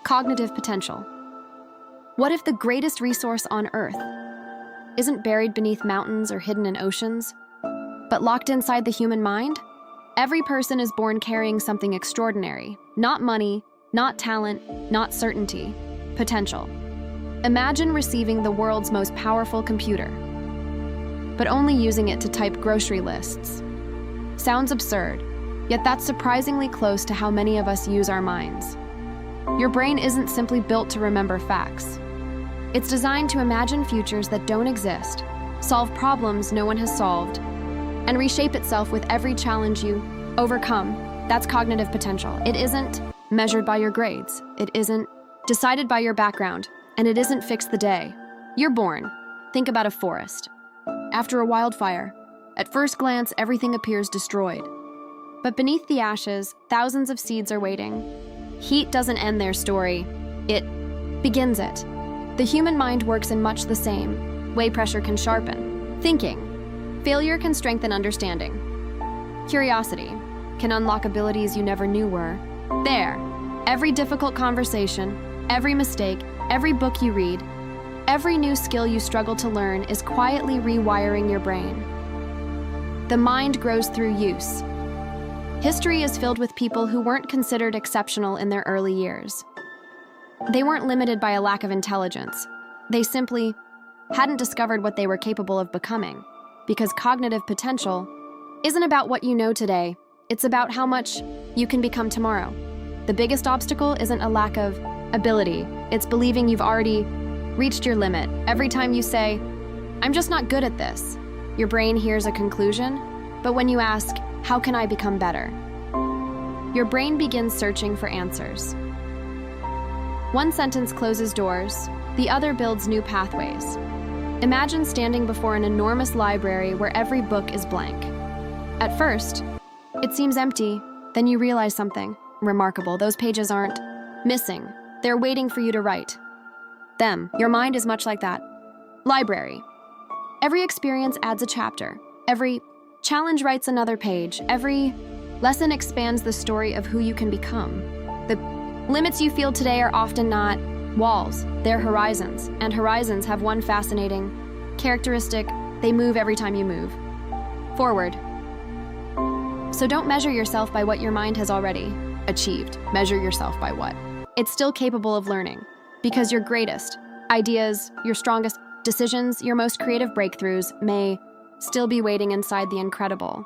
Cognitive potential. What if the greatest resource on Earth isn't buried beneath mountains or hidden in oceans, but locked inside the human mind? Every person is born carrying something extraordinary. Not money, not talent, not certainty. Potential. Imagine receiving the world's most powerful computer, but only using it to type grocery lists. Sounds absurd, yet that's surprisingly close to how many of us use our minds. Your brain isn't simply built to remember facts. It's designed to imagine futures that don't exist, solve problems no one has solved, and reshape itself with every challenge you overcome. That's cognitive potential. It isn't measured by your grades. It isn't decided by your background, and it isn't fixed the day you're born. Think about a forest. After a wildfire, at first glance, everything appears destroyed. But beneath the ashes, thousands of seeds are waiting. Heat doesn't end their story, it begins it. The human mind works in much the same way. Pressure can sharpen thinking. Failure can strengthen understanding. Curiosity can unlock abilities you never knew were there. Every difficult conversation, every mistake, every book you read, every new skill you struggle to learn is quietly rewiring your brain. The mind grows through use. History is filled with people who weren't considered exceptional in their early years. They weren't limited by a lack of intelligence. They simply hadn't discovered what they were capable of becoming. Because cognitive potential isn't about what you know today, it's about how much you can become tomorrow. The biggest obstacle isn't a lack of ability, it's believing you've already reached your limit. Every time you say, "I'm just not good at this," your brain hears a conclusion, but when you ask, "How can I become better?" your brain begins searching for answers. One sentence closes doors, the other builds new pathways. Imagine standing before an enormous library where every book is blank. At first, it seems empty, then you realize something remarkable. Those pages aren't missing, they're waiting for you to write them. Your mind is much like that library. Every experience adds a chapter. Every challenge writes another page. Every lesson expands the story of who you can become. The limits you feel today are often not walls, they're horizons. And horizons have one fascinating characteristic: they move every time you move forward. So don't measure yourself by what your mind has already achieved. Measure yourself by what it's still capable of learning. Because your greatest ideas, your strongest decisions, your most creative breakthroughs may still be waiting inside the incredible